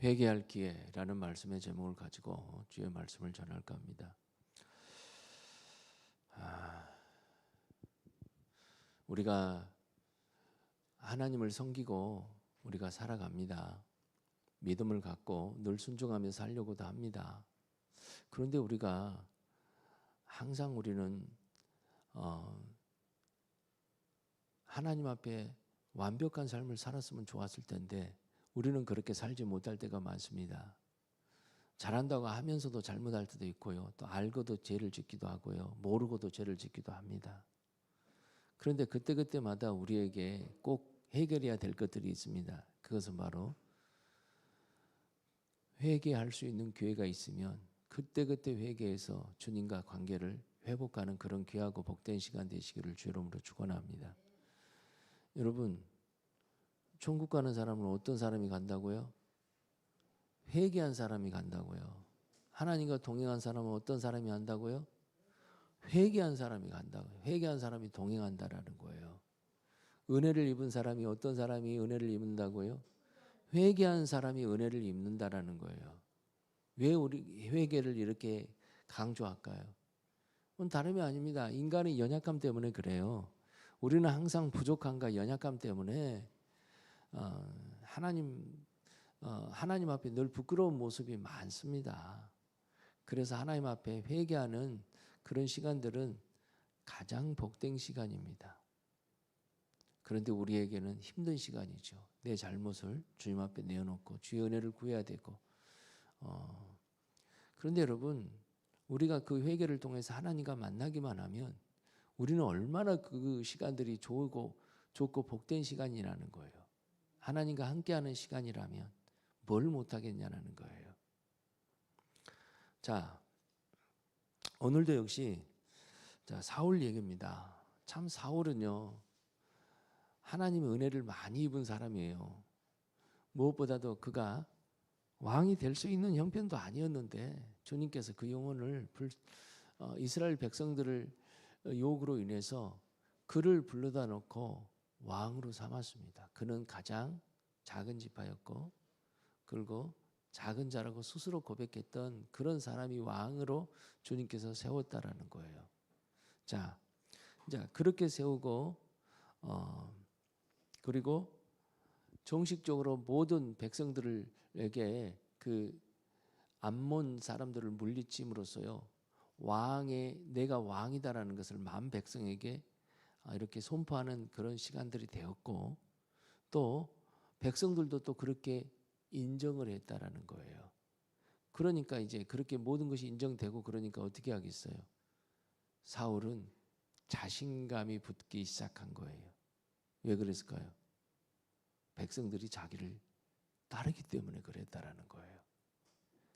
회개할 기회라는 말씀의 제목을 가지고 주의 말씀을 전할까 합니다. 우리가 하나님을 섬기고 우리가 살아갑니다. 믿음을 갖고 늘 순종하며 살려고도 합니다. 그런데 우리가 항상 우리는 하나님 앞에 완벽한 삶을 살았으면 좋았을 텐데 우리는 그렇게 살지 못할 때가 많습니다. 잘한다고 하면서도 잘못할 때도 있고요. 또 알고도 죄를 짓기도 하고요. 모르고도 죄를 짓기도 합니다. 그런데 그때그때마다 우리에게 꼭 해결해야 될 것들이 있습니다. 그것은 바로 회개할 수 있는 기회가 있으면 그때그때 회개해서 주님과 관계를 회복하는 그런 귀하고 복된 시간 되시기를 주 이름으로 축원합니다. 여러분, 천국 가는 사람은 어떤 사람이 간다고요? 회개한 사람이 간다고요. 하나님과 동행한 사람은 어떤 사람이 간다고요? 회개한 사람이 간다고요. 회개한 사람이 동행한다라는 거예요. 은혜를 입은 사람이 어떤 사람이 은혜를 입는다고요? 회개한 사람이 은혜를 입는다라는 거예요. 왜 우리 회개를 이렇게 강조할까요? 그건 다름이 아닙니다. 인간의 연약함 때문에 그래요. 우리는 항상 부족함과 연약함 때문에 하나님 앞에 늘 부끄러운 모습이 많습니다. 그래서 하나님 앞에 회개하는 그런 시간들은 가장 복된 시간입니다. 그런데 우리에게는 힘든 시간이죠. 내 잘못을 주님 앞에 내어놓고 주의 은혜를 구해야 되고 그런데 여러분, 우리가 그 회개를 통해서 하나님과 만나기만 하면 우리는 얼마나 그 시간들이 좋고 복된 시간이라는 거예요. 하나님과 함께하는 시간이라면 뭘 못하겠냐는 거예요. 자, 오늘도 역시 사울 얘기입니다. 참 사울은요, 하나님의 은혜를 많이 입은 사람이에요. 무엇보다도 그가 왕이 될 수 있는 형편도 아니었는데 주님께서 그 영혼을 이스라엘 백성들을 욕으로 인해서 그를 불러다 놓고 왕으로 삼았습니다. 그는 가장 작은 지파였고 그리고 작은 자라고 스스로 고백했던 그런 사람이 왕으로 주님께서 세웠다라는 거예요. 자, 그렇게 세우고 그리고 정식적으로 모든 백성들에게 그 암몬 사람들을 물리침으로써요, 내가 왕이다라는 것을 만 백성에게 이렇게 선포하는 그런 시간들이 되었고, 또 백성들도 또 그렇게 인정을 했다라는 거예요. 그러니까 이제 그렇게 모든 것이 인정되고 그러니까 어떻게 하겠어요? 사울은 자신감이 붙기 시작한 거예요. 왜 그랬을까요? 백성들이 자기를 따르기 때문에 그랬다라는 거예요.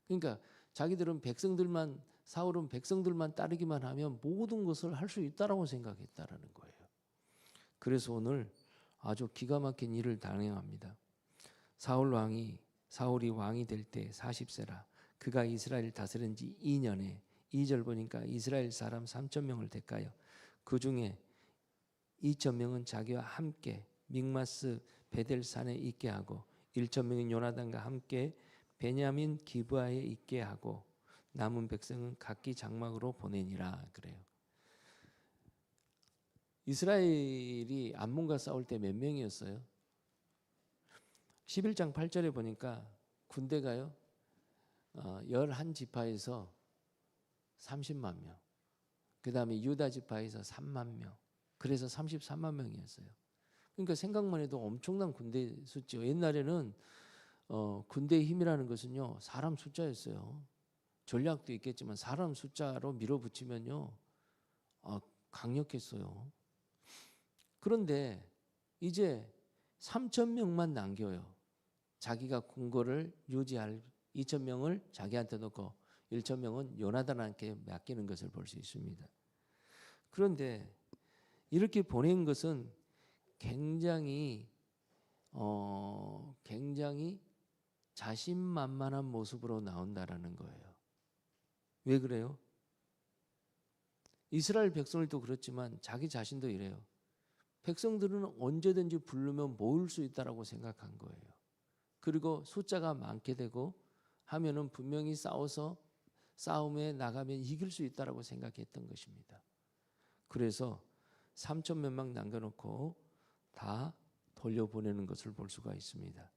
그러니까 자기들은 사울은 백성들만 따르기만 하면 모든 것을 할 수 있다라고 생각했다라는 거예요. 그래서 오늘 아주 기가 막힌 일을 단행합니다. 사울이 왕이 될 때 40세라. 그가 이스라엘을 다스린 지 2년에 2절 보니까 이스라엘 사람 3,000명을 택하여 그 중에 2,000명은 자기와 함께 믹마스 베델산에 있게 하고 1,000명은 요나단과 함께 베냐민 기브아에 있게 하고 남은 백성은 각기 장막으로 보내니라 그래요. 이스라엘이 암몬과 싸울 때 몇 명이었어요? 11장 8절에 보니까 군대가요 11지파에서 30만 명, 그 다음에 유다 지파에서 3만 명, 그래서 33만 명이었어요. 그러니까 생각만 해도 엄청난 군대 숫자죠. 옛날에는 군대의 힘이라는 것은요 사람 숫자였어요. 전략도 있겠지만 사람 숫자로 밀어붙이면요 강력했어요. 그런데 이제 3,000명만 남겨요. 자기가 궁궐을 유지할 2,000명을 자기한테 놓고 1,000명은 요나단한테 맡기는 것을 볼 수 있습니다. 그런데 이렇게 보낸 것은 굉장히 자신만만한 모습으로 나온다라는 거예요. 왜 그래요? 이스라엘 백성들도 그렇지만 자기 자신도 이래요. 백성들은 언제든지 부르면 모을 수 있다라고 생각한 거예요. 그리고 숫자가 많게 되고 하면은 분명히 싸움에 나가면 이길 수 있다라고 생각했던 것입니다. 그래서 3천 몇 명 남겨놓고 다 돌려보내는 것을 볼 수가 있습니다.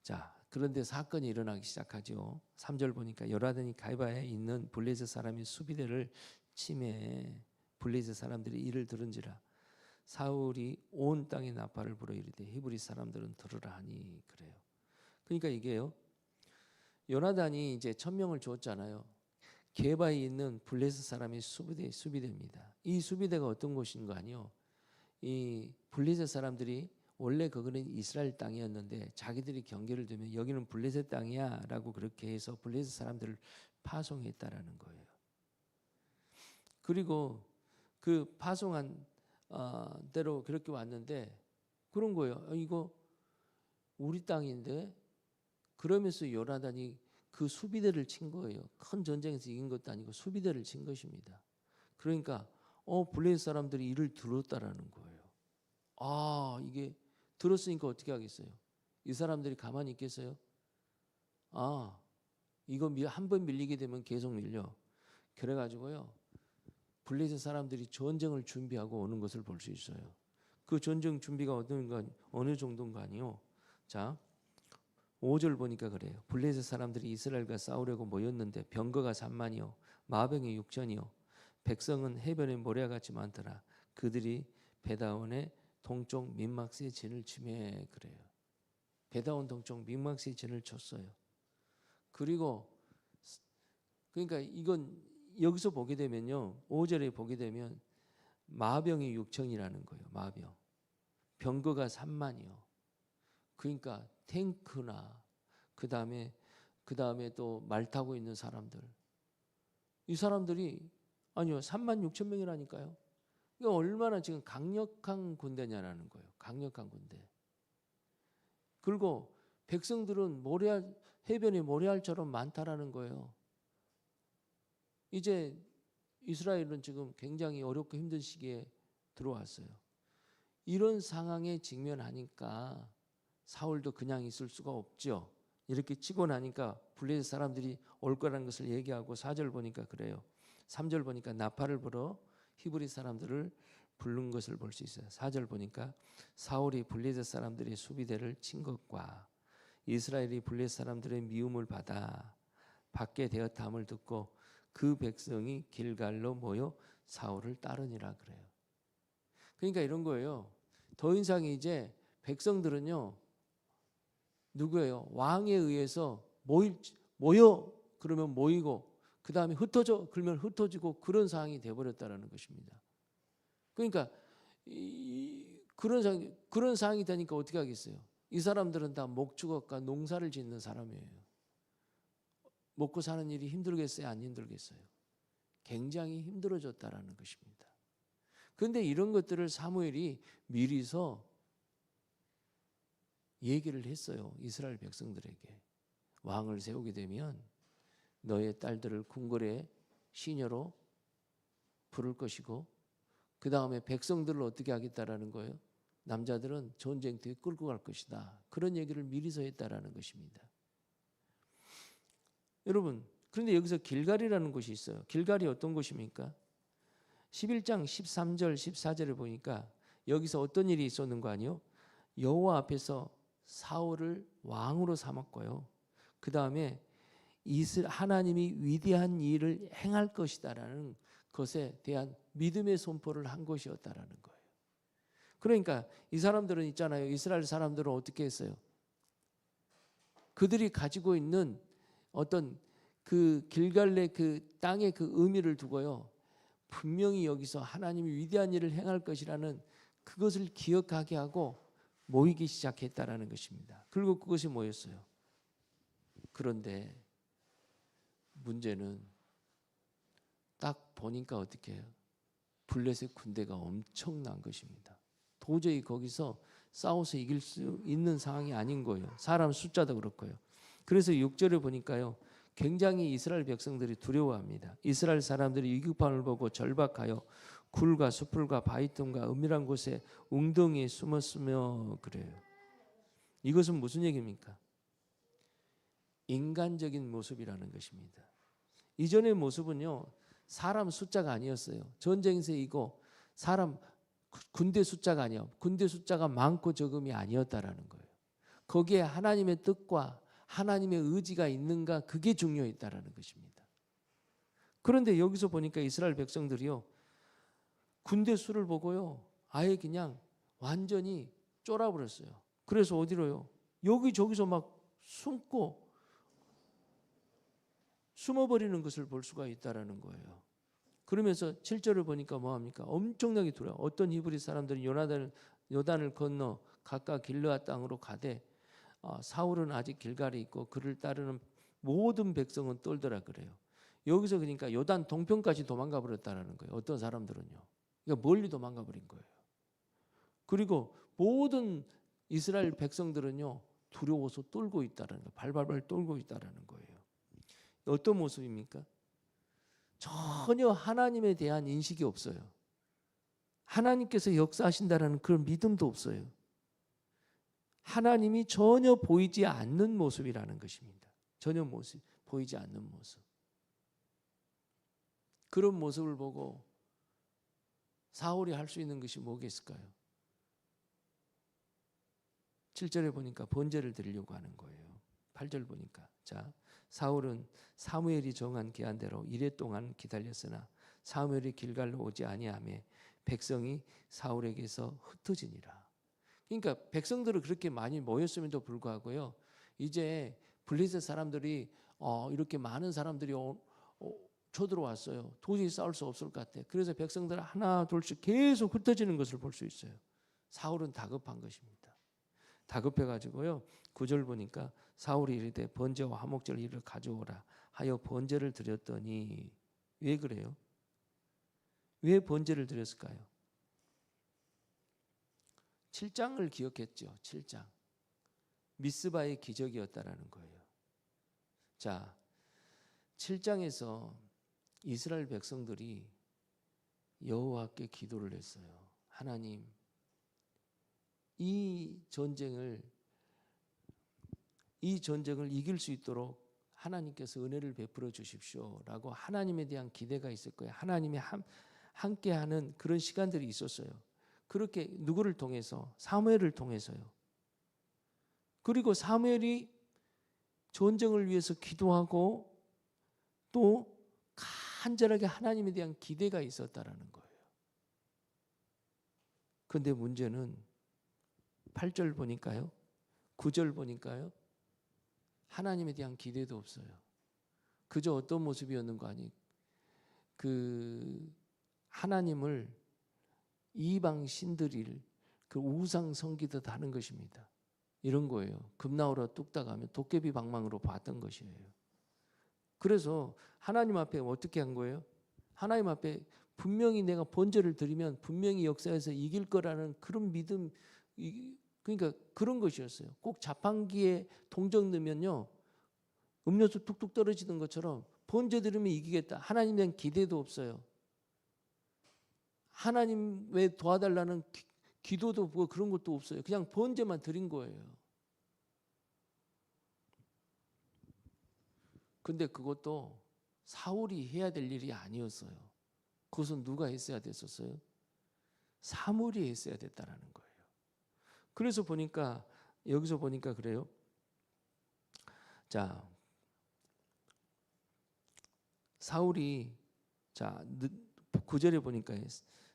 자, 그런데 사건이 일어나기 시작하죠. 3절 보니까 요르단이 가이바에 있는 블레셋 사람이 수비대를 침해해 블레셋 사람들이 이를 들은지라 사울이 온 땅에 나팔을 불어 이르되 히브리 사람들은 들으라 하니 그래요. 그러니까 이게요. 요나단이 이제 1,000명을 줬잖아요. 게바에 있는 블레셋 사람이 수비대입니다. 이 수비대가 어떤 곳인가 아니요. 이 블레셋 사람들이 원래 그거는 이스라엘 땅이었는데 자기들이 경계를 두면 여기는 블레셋 땅이야라고 그렇게 해서 블레셋 사람들을 파송했다라는 거예요. 그리고 그 파송한 대로 그렇게 왔는데 그런 거예요. 이거 우리 땅인데 그러면서 요나단이 그 수비대를 친 거예요. 큰 전쟁에서 이긴 것도 아니고 수비대를 친 것입니다. 그러니까 블레셋 사람들이 이를 들었다라는 거예요. 이게 들었으니까 어떻게 하겠어요? 이 사람들이 가만히 있겠어요? 이거 한 번 밀리게 되면 계속 밀려. 그래가지고요. 블레셋 사람들이 전쟁을 준비하고 오는 것을 볼 수 있어요. 그 전쟁 준비가 어느 정도인가 아니요. 자, 5절 보니까 그래요. 블레셋 사람들이 이스라엘과 싸우려고 모였는데 병거가 3만이요 마병이 6천이요 백성은 해변에 모래같이 많더라. 그들이 베다온의 동쪽 민막스의 진을 치매 그래요. 베다온 동쪽 민막스의 진을 쳤어요. 그리고 그러니까 이건 여기서 보게 되면요. 5절에 보게 되면 마병이 6천이라는 거예요. 마병. 병거가 3만이요. 그러니까 탱크나 그다음에 또 말 타고 있는 사람들. 이 사람들이 3만 6천 명이라니까요. 이거 얼마나 지금 강력한 군대냐라는 거예요. 강력한 군대. 그리고 백성들은 해변이 모래알처럼 많다라는 거예요. 이제 이스라엘은 지금 굉장히 어렵고 힘든 시기에 들어왔어요. 이런 상황에 직면하니까 사울도 그냥 있을 수가 없죠. 이렇게 치고 나니까 블레셋 사람들이 올 거라는 것을 얘기하고 4절 보니까 그래요. 3절 보니까 나팔을 불어 히브리 사람들을 부른 것을 볼 수 있어요. 4절 보니까 사울이 블레셋 사람들의 수비대를 친 것과 이스라엘이 블레셋 사람들의 미움을 받아 받게 되었다함을 듣고 그 백성이 길갈로 모여 사울을 따르니라 그래요. 그러니까 이런 거예요. 더 이상 이제 백성들은요. 누구예요? 왕에 의해서 모여 그러면 모이고 그 다음에 흩어져 그러면 흩어지고 그런 상황이 되어버렸다는 것입니다. 그러니까 그런 상황이 되니까 어떻게 하겠어요? 이 사람들은 다 목축업과 농사를 짓는 사람이에요. 먹고 사는 일이 힘들겠어요? 안 힘들겠어요? 굉장히 힘들어졌다라는 것입니다. 그런데 이런 것들을 사무엘이 미리서 얘기를 했어요. 이스라엘 백성들에게. 왕을 세우게 되면 너의 딸들을 궁궐의 시녀로 부를 것이고 그 다음에 백성들을 어떻게 하겠다라는 거예요? 남자들은 전쟁터에 끌고 갈 것이다. 그런 얘기를 미리서 했다라는 것입니다. 여러분, 그런데 여기서 길갈이라는 곳이 있어요. 길갈이 어떤 곳입니까? 11장 13절 14절을 보니까 여기서 어떤 일이 있었는 거 아니요? 여호와 앞에서 사울을 왕으로 삼았고요. 그 다음에 하나님이 위대한 일을 행할 것이다라는 것에 대한 믿음의 선포를 한 것이었다라는 거예요. 그러니까 이 사람들은 있잖아요. 이스라엘 사람들은 어떻게 했어요? 그들이 가지고 있는 어떤 그 길갈래 그 땅의 그 의미를 두고요. 분명히 여기서 하나님이 위대한 일을 행할 것이라는 그것을 기억하게 하고 모이기 시작했다라는 것입니다. 그리고 그것이 뭐였어요? 그런데 문제는 딱 보니까 어떻게 해요? 블레셋 군대가 엄청난 것입니다. 도저히 거기서 싸워서 이길 수 있는 상황이 아닌 거예요. 사람 숫자도 그렇고요. 그래서 6절에 보니까요. 굉장히 이스라엘 백성들이 두려워합니다. 이스라엘 사람들이 위급함을 보고 절박하여 굴과 수풀과 바위틈과 은밀한 곳에 웅덩이에 숨었으며 그래요. 이것은 무슨 얘기입니까? 인간적인 모습이라는 것입니다. 이전의 모습은요, 사람 숫자가 아니었어요. 전쟁에서 이거 사람 군대 숫자가 아니야. 군대 숫자가 많고 적음이 아니었다라는 거예요. 거기에 하나님의 뜻과 하나님의 의지가 있는가, 그게 중요했다라는 것입니다. 그런데 여기서 보니까 이스라엘 백성들이요, 군대 수를 보고요, 아예 그냥 완전히 쫄아버렸어요. 그래서 어디로요? 여기저기서 막 숨어버리는 것을 볼 수가 있다라는 거예요. 그러면서 7절을 보니까 뭐합니까? 엄청나게 두려워. 어떤 히브리 사람들은 요단을 건너 각각 길르앗 땅으로 가되 사울은 아직 길갈에 있고 그를 따르는 모든 백성은 떨더라 그래요. 여기서 그러니까 요단 동편까지 도망가 버렸다라는 거예요. 어떤 사람들은요. 그러니까 멀리 도망가 버린 거예요. 그리고 모든 이스라엘 백성들은요, 두려워서 떨고 있다라는 거예요. 발발발 떨고 있다라는 거예요. 어떤 모습입니까? 전혀 하나님에 대한 인식이 없어요. 하나님께서 역사하신다는 그런 믿음도 없어요. 하나님이 전혀 보이지 않는 모습이라는 것입니다. 전혀 보이지 않는 모습. 그런 모습을 보고 사울이 할 수 있는 것이 뭐겠을까요? 7절에 보니까 번제를 드리려고 하는 거예요. 8절 보니까, 자, 사울은 사무엘이 정한 기한대로 이레 동안 기다렸으나 사무엘이 길갈로 오지 아니하며 백성이 사울에게서 흩어지니라. 그러니까 백성들은 그렇게 많이 모였음에도 불구하고요, 이제 블레셋 사람들이 이렇게 많은 사람들이 쳐들어왔어요. 도저히 싸울 수 없을 것 같아. 그래서 백성들 하나 둘씩 계속 흩어지는 것을 볼 수 있어요. 사울은 다급한 것입니다. 다급해가지고요, 9절 보니까 사울이 이르되 번제와 화목제를 이를 가져오라 하여 번제를 드렸더니, 왜 그래요? 왜 번제를 드렸을까요? 7장을 기억했죠. 7장 미스바의 기적이었다라는 거예요. 자, 7장에서 이스라엘 백성들이 여호와께 기도를 했어요. 하나님, 이 전쟁을 이길 수 있도록 하나님께서 은혜를 베풀어 주십시오라고 하나님에 대한 기대가 있을 거예요. 하나님이 함께하는 그런 시간들이 있었어요. 그렇게 누구를 통해서? 사무엘을 통해서요. 그리고 사무엘이 전쟁을 위해서 기도하고 또 간절하게 하나님에 대한 기대가 있었다라는 거예요. 그런데 문제는 8절 보니까요, 9절 보니까요, 하나님에 대한 기대도 없어요. 그저 어떤 모습이었는 거 아니? 하나님을 이방 신들이 그 우상 섬기듯 하는 것입니다. 이런 거예요. 금나오라 뚝딱 하면 도깨비 방망으로 봤던 것이에요. 그래서 하나님 앞에 어떻게 한 거예요? 하나님 앞에 분명히 내가 번제를 드리면 분명히 역사에서 이길 거라는 그런 믿음, 그러니까 그런 것이었어요. 꼭 자판기에 동전 넣으면요, 음료수 뚝뚝 떨어지는 것처럼 번제 드리면 이기겠다. 하나님에 대한 기대도 없어요. 하나님 왜 도와달라는 기도도 없고 그런 것도 없어요. 그냥 번제만 드린 거예요. 근데 그것도 사울이 해야 될 일이 아니었어요. 그것은 누가 했어야 됐었어요? 사무엘이 했어야 됐다라는 거예요. 그래서 보니까 여기서 보니까 그래요. 자, 사울이 9절에 보니까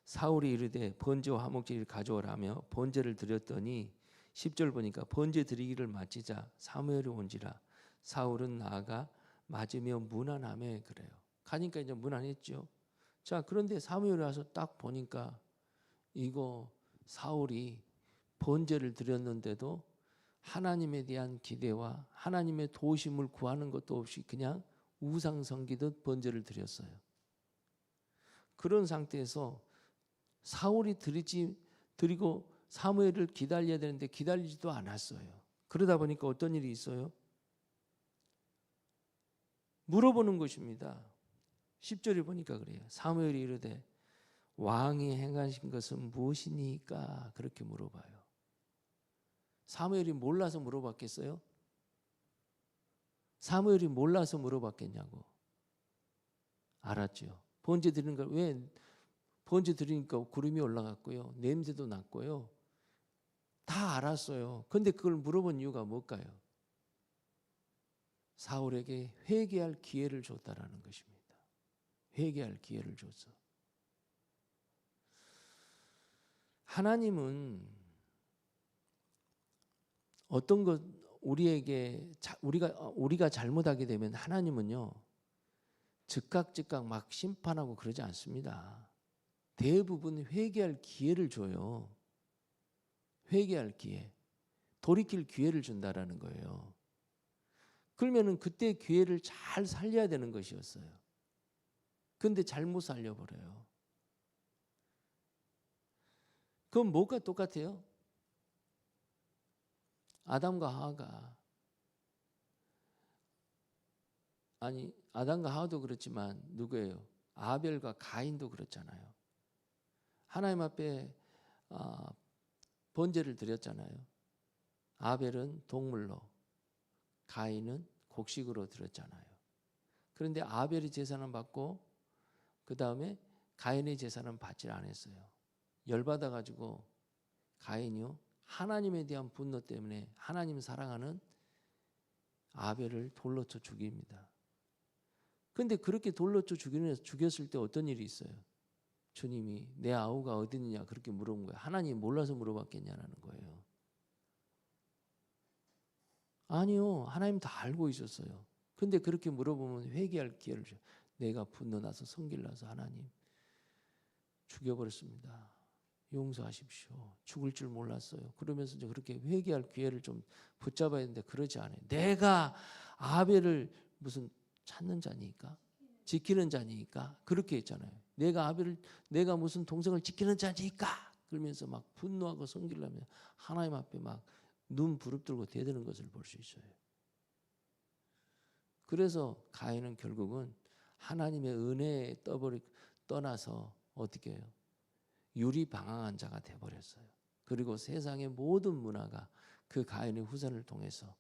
사울이 이르되 번제와 화목제를 가져오라며 번제를 드렸더니 10절 보니까 번제 드리기를 마치자 사무엘이 온지라 사울은 나아가 맞으며 문안하며 그래요. 가니까 이제 문안했죠. 자, 그런데 사무엘이 와서 딱 보니까 이거 사울이 번제를 드렸는데도 하나님에 대한 기대와 하나님의 도우심을 구하는 것도 없이 그냥 우상 섬기듯 번제를 드렸어요. 그런 상태에서 사울이 드리고 사무엘을 기다려야 되는데 기다리지도 않았어요. 그러다 보니까 어떤 일이 있어요? 물어보는 것입니다. 10절에 보니까 그래요. 사무엘이 이르되 왕이 행하신 것은 무엇이니까? 그렇게 물어봐요. 사무엘이 몰라서 물어봤겠어요? 사무엘이 몰라서 물어봤겠냐고. 알았죠. 번제 드리는 걸 왜 번제 드리니까 구름이 올라갔고요. 냄새도 났고요. 다 알았어요. 근데 그걸 물어본 이유가 뭘까요? 사울에게 회개할 기회를 줬다라는 것입니다. 회개할 기회를 줬어. 하나님은 어떤 것 우리가 잘못하게 되면 하나님은요 즉각 막 심판하고 그러지 않습니다. 대부분 회개할 기회를 줘요. 회개할 기회, 돌이킬 기회를 준다라는 거예요. 그러면은 그때 기회를 잘 살려야 되는 것이었어요. 근데 잘못 살려버려요. 그건 뭐가 똑같아요? 아담과 하와도 그렇지만 누구예요? 아벨과 가인도 그렇잖아요. 하나님 앞에 번제를 드렸잖아요. 아벨은 동물로, 가인은 곡식으로 드렸잖아요. 그런데 아벨의 제사는 받고 그 다음에 가인의 제사는 받지 않았어요. 열받아가지고 가인이요 하나님에 대한 분노 때문에 하나님 사랑하는 아벨을 돌로 쳐 죽입니다. 그런데 그렇게 돌로 쳐 죽였을 때 어떤 일이 있어요? 주님이 내 아우가 어디 있느냐 그렇게 물어본 거예요. 하나님 몰라서 물어봤겠냐라는 거예요. 아니요. 하나님 다 알고 있었어요. 근데 그렇게 물어보면 회개할 기회를 줘요. 내가 분노나서 성질나서 하나님 죽여버렸습니다. 용서하십시오. 죽을 줄 몰랐어요. 그러면서 이제 그렇게 회개할 기회를 좀 붙잡아야 되는데 그러지 않아요. 내가 아벨을 무슨 찾는 자니까? 지키는 자니까? 그렇게 했잖아요. 내가 무슨 동생을 지키는 자니까? 그러면서 막 분노하고 성질나면 하나님 앞에 막 눈 부릅뜨고 대드는 것을 볼 수 있어요. 그래서 가인은 결국은 하나님의 은혜에 떠나서 어떻게 해요? 유리방황한 자가 되어버렸어요. 그리고 세상의 모든 문화가 그 가인의 후손을 통해서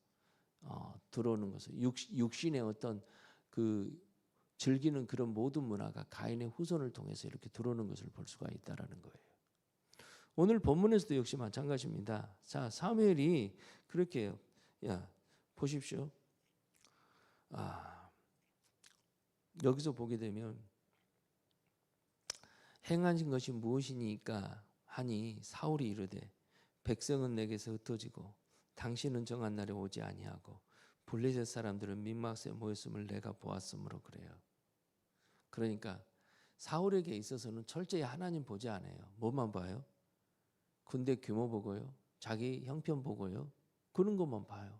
들어오는 것을 육신의 어떤 그 즐기는 그런 모든 문화가 가인의 후손을 통해서 이렇게 들어오는 것을 볼 수가 있다라는 거예요. 오늘 본문에서도 역시 마찬가지입니다. 자, 사무엘이 그렇게 해요. 야, 보십시오. 여기서 보게 되면 행하신 것이 무엇이니까 하니 사울이 이르되 백성은 내게서 흩어지고 당신은 정한 날에 오지 아니하고 블레셋 사람들은 민막스에 모였음을 내가 보았으므로 그래요. 그러니까 사울에게 있어서는 철저히 하나님 보지 않아요. 뭐만 봐요? 군대 규모 보고요. 자기 형편 보고요. 그런 것만 봐요.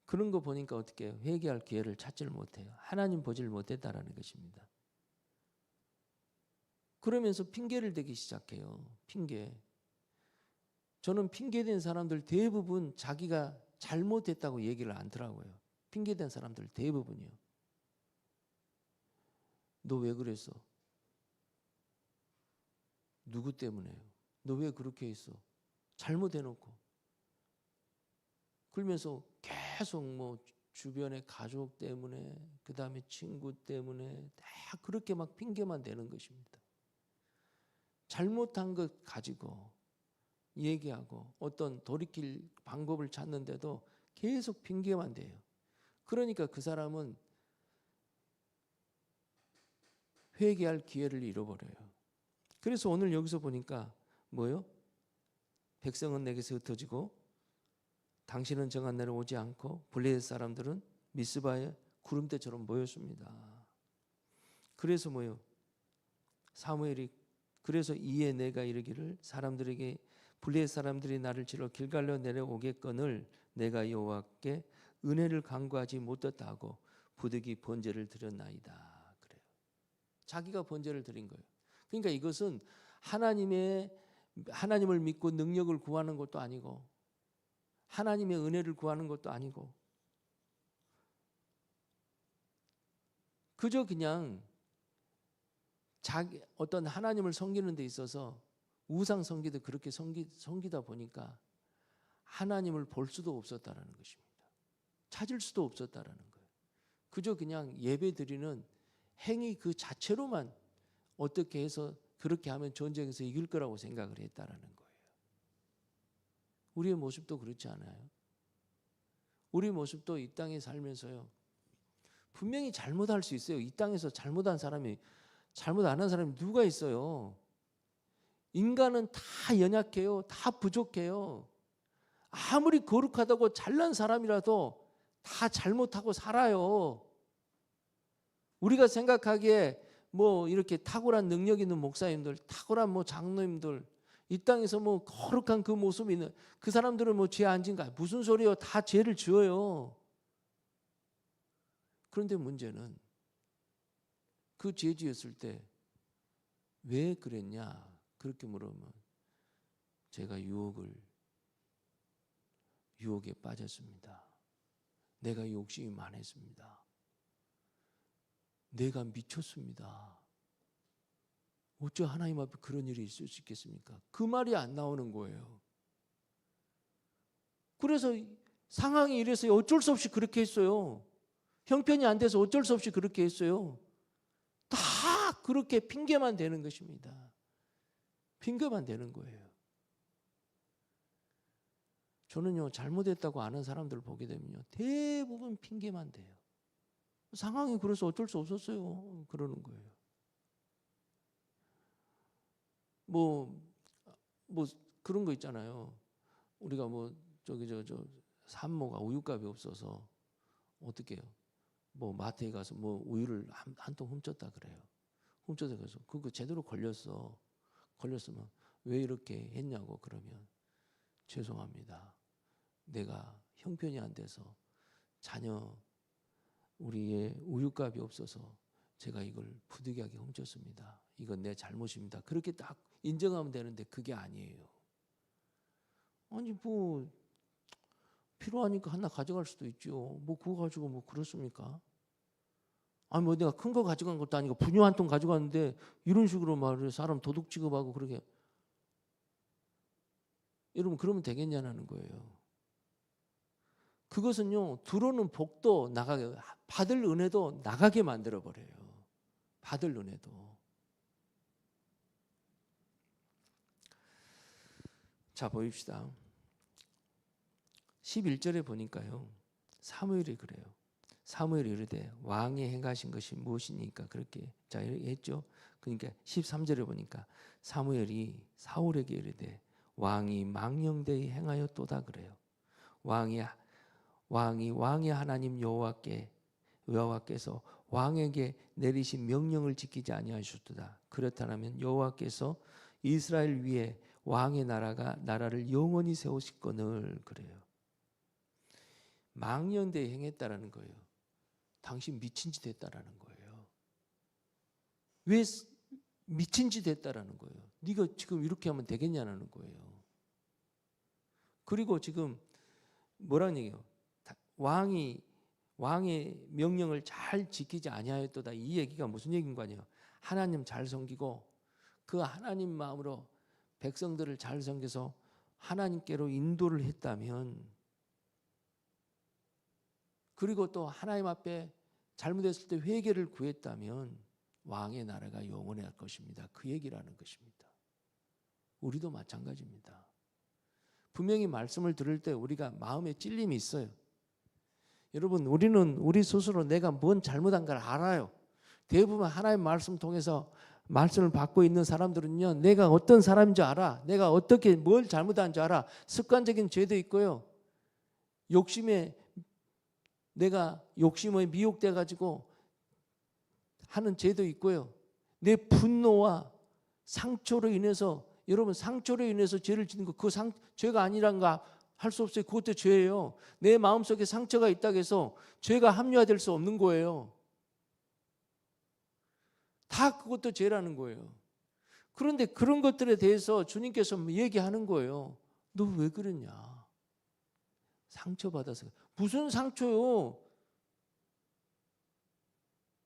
그런 거 보니까 어떻게 해요? 회개할 기회를 찾지를 못해요. 하나님 보지를 못했다라는 것입니다. 그러면서 핑계를 대기 시작해요. 핑계. 저는 핑계댄 사람들 대부분 자기가 잘못했다고 얘기를 안 하더라고요. 핑계댄 사람들 대부분이요. 너 왜 그랬어? 누구 때문에요? 너 왜 그렇게 했어? 잘못해놓고. 그러면서 계속 뭐 주변의 가족 때문에 그 다음에 친구 때문에 다 그렇게 막 핑계만 대는 것입니다. 잘못한 것 가지고 얘기하고 어떤 돌이킬 방법을 찾는데도 계속 핑계만 대요. 그러니까 그 사람은 회개할 기회를 잃어버려요. 그래서 오늘 여기서 보니까 뭐요? 백성은 내게서 흩어지고 당신은 정한 날에 오지 않고 블레셋 사람들은 미스바에 구름대처럼 모였습니다. 그래서 뭐요? 사무엘이 그래서 이에 내가 이르기를 사람들에게 블레셋 사람들이 나를 치러 길갈로 내려오겠거늘 내가 여호와께 은혜를 간구하지 못했다 하고 부득이 번제를 드렸나이다. 그래요. 자기가 번제를 드린 거예요. 그러니까 이것은 하나님을 믿고 능력을 구하는 것도 아니고 하나님의 은혜를 구하는 것도 아니고 그저 그냥 어떤 하나님을 섬기는 데 있어서 우상 섬기도 그렇게 섬기다 보니까 하나님을 볼 수도 없었다라는 것입니다. 찾을 수도 없었다라는 거예요. 그저 그냥 예배 드리는 행위 그 자체로만 어떻게 해서 그렇게 하면 전쟁에서 이길 거라고 생각을 했다라는 거예요. 우리의 모습도 그렇지 않아요? 우리 모습도 이 땅에 살면서요. 분명히 잘못할 수 있어요. 이 땅에서 잘못 안 한 사람이 누가 있어요? 인간은 다 연약해요. 다 부족해요. 아무리 거룩하다고 잘난 사람이라도 다 잘못하고 살아요. 우리가 생각하기에 뭐 이렇게 탁월한 능력 있는 목사님들, 탁월한 뭐 장로님들, 이 땅에서 뭐 거룩한 그 모습이 있는 그 사람들은 뭐 죄 안 진가? 무슨 소리요? 다 죄를 지어요. 그런데 문제는 그 죄 지었을 때 왜 그랬냐? 그렇게 물으면 제가 유혹에 빠졌습니다. 내가 욕심이 많았습니다. 내가 미쳤습니다. 어쩌 하나님 앞에 그런 일이 있을 수 있겠습니까? 그 말이 안 나오는 거예요. 그래서 상황이 이래서 어쩔 수 없이 그렇게 했어요. 형편이 안 돼서 어쩔 수 없이 그렇게 했어요. 다 그렇게 핑계만 대는 것입니다. 핑계만 대는 거예요. 저는요, 잘못했다고 아는 사람들을 보게 되면요, 대부분 핑계만 대요. 상황이 그래서 어쩔 수 없었어요. 그러는 거예요. 뭐 그런 거 있잖아요. 우리가 뭐 산모가 우유값이 없어서 어떻게 해요? 뭐 마트에 가서 뭐 우유를 한 통 훔쳤다 그래요. 훔쳐서 그래서 그거 제대로 걸렸으면 왜 이렇게 했냐고 그러면 죄송합니다. 내가 형편이 안 돼서 자녀 우리의 우유값이 없어서 제가 이걸 부득이하게 훔쳤습니다. 이건 내 잘못입니다. 그렇게 딱 인정하면 되는데 그게 아니에요. 아니 뭐 필요하니까 하나 가져갈 수도 있죠. 뭐 그거 가지고 뭐 그렇습니까? 아니 뭐 내가 큰 거 가져간 것도 아니고 분유 한 통 가져갔는데 이런 식으로 말을 사람 도둑 취급하고 그러게. 여러분 그러면 되겠냐는 거예요. 그것은요 들어오는 복도 나가게 받을 은혜도 나가게 만들어 버려요. 받을 은혜도. 자 보입시다. 11절에 보니까요. 사무엘이 그래요. 사무엘이 이르되 왕이 행하신 것이 무엇이니까 그렇게 자 했죠. 그러니까 13절에 보니까 사무엘이 사울에게 이르되 왕이 망령되이 행하였도다 그래요. 왕이 하나님 여호와께서 왕에게 내리신 명령을 지키지 아니하셨도다. 그렇다면 여호와께서 이스라엘 위에 왕의 나라를 영원히 세우시거늘 그래요. 망령되이 행했다라는 거예요. 당신 미친 짓 했다라는 거예요. 왜 미친 짓 했다라는 거예요. 네가 지금 이렇게 하면 되겠냐는 거예요. 그리고 지금 뭐라는 얘기예요? 왕의 명령을 잘 지키지 아니하였도다. 이 얘기가 무슨 얘기인 거 아니에요? 하나님 잘 섬기고 그 하나님 마음으로 백성들을 잘 섬겨서 하나님께로 인도를 했다면, 그리고 또 하나님 앞에 잘못했을 때 회개를 구했다면 왕의 나라가 영원할 것입니다. 그 얘기라는 것입니다. 우리도 마찬가지입니다. 분명히 말씀을 들을 때 우리가 마음에 찔림이 있어요. 여러분 우리는 우리 스스로 내가 뭔 잘못한 걸 알아요. 대부분 하나님의 말씀 통해서 말씀을 받고 있는 사람들은요, 내가 어떤 사람인 줄 알아. 내가 어떻게 뭘 잘못한 줄 알아. 습관적인 죄도 있고요. 내가 욕심에 미혹돼 가지고 하는 죄도 있고요. 내 분노와 상처로 인해서, 여러분 상처로 인해서 죄를 짓는 거, 그 죄가 아니란가 할 수 없어요. 그것도 죄예요. 내 마음속에 상처가 있다고 해서 죄가 합리화될 수 없는 거예요. 다 그것도 죄라는 거예요. 그런데 그런 것들에 대해서 주님께서 얘기하는 거예요. 너 왜 그랬냐? 상처받아서. 무슨 상처요?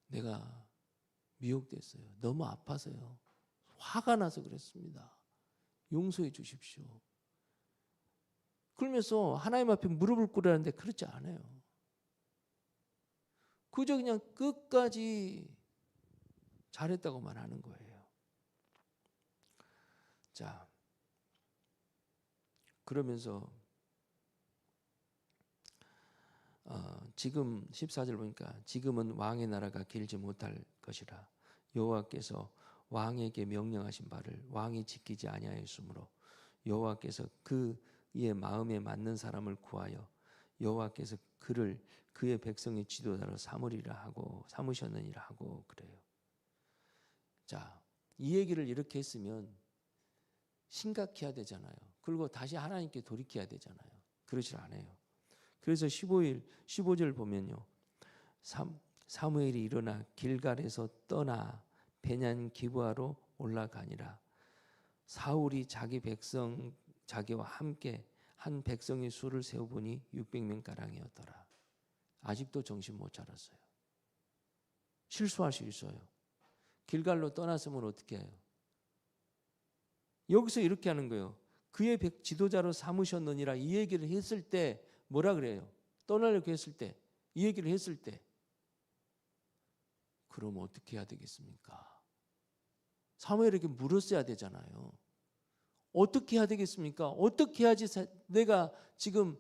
내가 미혹됐어요. 너무 아파서요. 화가 나서 그랬습니다. 용서해 주십시오. 그러면서 하나님 앞에 무릎을 꿇으라는데 그렇지 않아요. 그저 그냥 끝까지 잘했다고만 하는 거예요. 자, 그러면서 지금 14절 보니까 지금은 왕의 나라가 길지 못할 것이라 여호와께서 왕에게 명령하신 바를 왕이 지키지 아니하였으므로 여호와께서 그의 마음에 맞는 사람을 구하여 여호와께서 그를 그의 백성의 지도자로 삼으셨느니라 하고 그래요. 자, 이 얘기를 이렇게 했으면 심각해야 되잖아요. 그리고 다시 하나님께 돌이켜야 되잖아요. 그러질 않아요. 그래서 15절 보면요. 사무엘이 일어나 길갈에서 떠나 베냐민 기브아로 올라가니라. 사울이 자기와 함께 한 백성의 수를 세어보니 600명 가량이었더라. 아직도 정신 못 차렸어요. 실수할 수 있어요. 길갈로 떠났으면 어떻게 해요? 여기서 이렇게 하는 거예요. 그의 지도자로 삼으셨느니라 이 얘기를 했을 때 뭐라 그래요? 떠나려고 했을 때, 이 얘기를 했을 때 그럼 어떻게 해야 되겠습니까? 사무엘에게 물었어야 되잖아요. 어떻게 해야 되겠습니까? 어떻게 해야지 내가 지금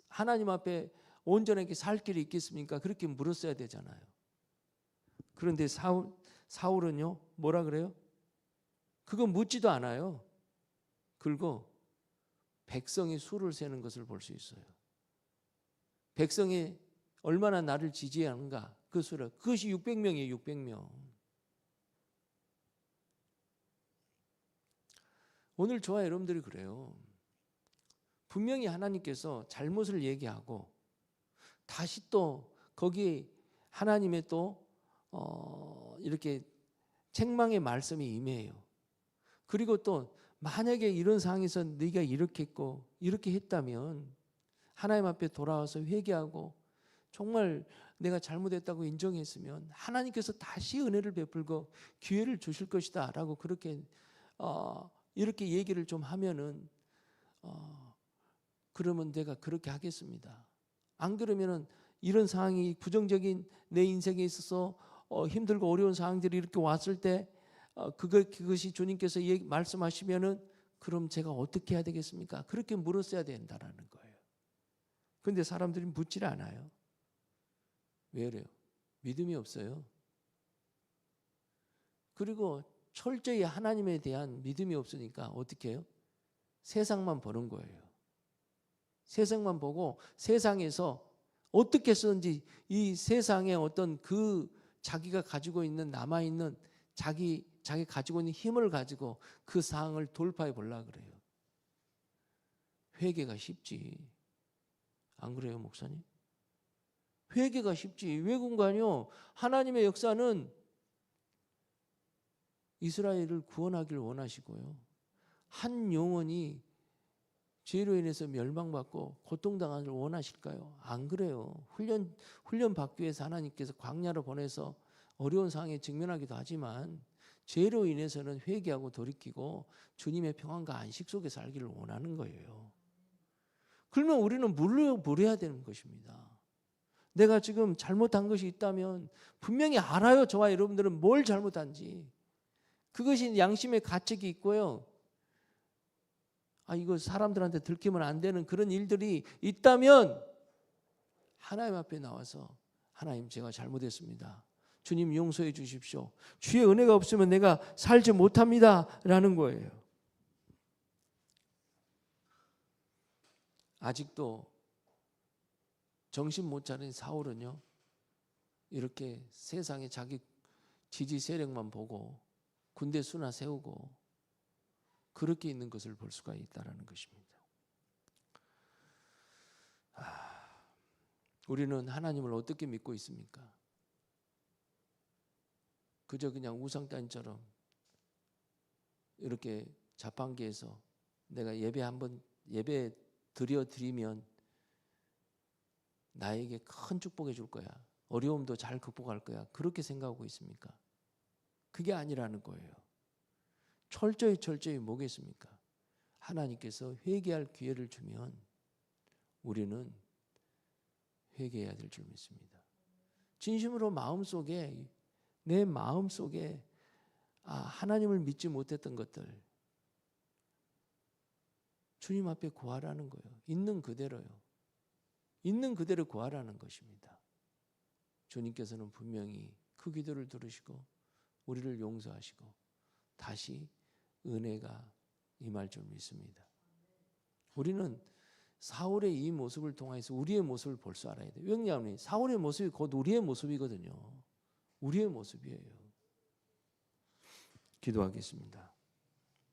하나님 앞에 온전하게 살 길이 있겠습니까? 그렇게 물었어야 되잖아요. 그런데 사울은요 뭐라 그래요? 그거 묻지도 않아요. 그리고 백성이 수를 세는 것을 볼 수 있어요. 백성이 얼마나 나를 지지하는가 그 수를, 그것이 600명이에요. 600명. 오늘 저와 여러분들이 그래요. 분명히 하나님께서 잘못을 얘기하고 다시 또 거기에 하나님의 또 이렇게 책망의 말씀이 임해요. 그리고 또 만약에 이런 상황에서 네가 이렇게 했고 이렇게 했다면 하나님 앞에 돌아와서 회개하고 정말 내가 잘못했다고 인정했으면 하나님께서 다시 은혜를 베풀고 기회를 주실 것이다 라고 그렇게 이렇게 얘기를 좀 하면은 그러면 내가 그렇게 하겠습니다. 안 그러면은 이런 상황이 부정적인 내 인생에 있어서 힘들고 어려운 상황들이 이렇게 왔을 때 그것이 주님께서 말씀하시면은 그럼 제가 어떻게 해야 되겠습니까? 그렇게 물었어야 된다라는 거예요. 그런데 사람들이 묻질 않아요. 왜 그래요? 믿음이 없어요. 그리고 철저히 하나님에 대한 믿음이 없으니까 어떻게 해요? 세상만 보는 거예요. 세상만 보고 세상에서 어떻게 쓰는지 이 세상의 어떤 그 자기가 가지고 있는 남아있는 자기 가지고 있는 힘을 가지고 그 상황을 돌파해 보려고 그래요. 회개가 쉽지. 안 그래요, 목사님? 회개가 쉽지. 왜 그런가요? 하나님의 역사는 이스라엘을 구원하기를 원하시고요. 한 영혼이 죄로 인해서 멸망받고 고통당하기를 원하실까요? 안 그래요. 훈련 받기 위해서 하나님께서 광야로 보내서 어려운 상황에 직면하기도 하지만 죄로 인해서는 회개하고 돌이키고 주님의 평안과 안식 속에 살기를 원하는 거예요. 그러면 우리는 뭘 해야 되는 것입니다. 내가 지금 잘못한 것이 있다면 분명히 알아요. 저와 여러분들은 뭘 잘못한지. 그것이 양심의 가책이 있고요. 이거 사람들한테 들키면 안 되는 그런 일들이 있다면 하나님 앞에 나와서 하나님 제가 잘못했습니다. 주님 용서해 주십시오. 주의 은혜가 없으면 내가 살지 못합니다. 라는 거예요. 아직도 정신 못 차린 사울은요. 이렇게 세상에 자기 지지 세력만 보고 군대 수나 세우고 그렇게 있는 것을 볼 수가 있다는 것입니다. 우리는 하나님을 어떻게 믿고 있습니까? 그저 그냥 우상단처럼 이렇게 자판기에서 내가 예배 드리면 나에게 큰 축복해 줄 거야. 어려움도 잘 극복할 거야. 그렇게 생각하고 있습니까? 그게 아니라는 거예요. 철저히 뭐겠습니까? 하나님께서 회개할 기회를 주면 우리는 회개해야 될 줄 믿습니다. 진심으로 마음속에 내 마음속에 하나님을 믿지 못했던 것들 주님 앞에 구하라는 거예요. 있는 그대로요. 있는 그대로 구하라는 것입니다. 주님께서는 분명히 그 기도를 들으시고 우리를 용서하시고 다시 은혜가 임할 줄 믿습니다. 우리는 사울의 이 모습을 통해서 우리의 모습을 볼 줄 알아야 돼요. 왜냐하면 사울의 모습이 곧 우리의 모습이거든요. 우리의 모습이에요. 기도하겠습니다.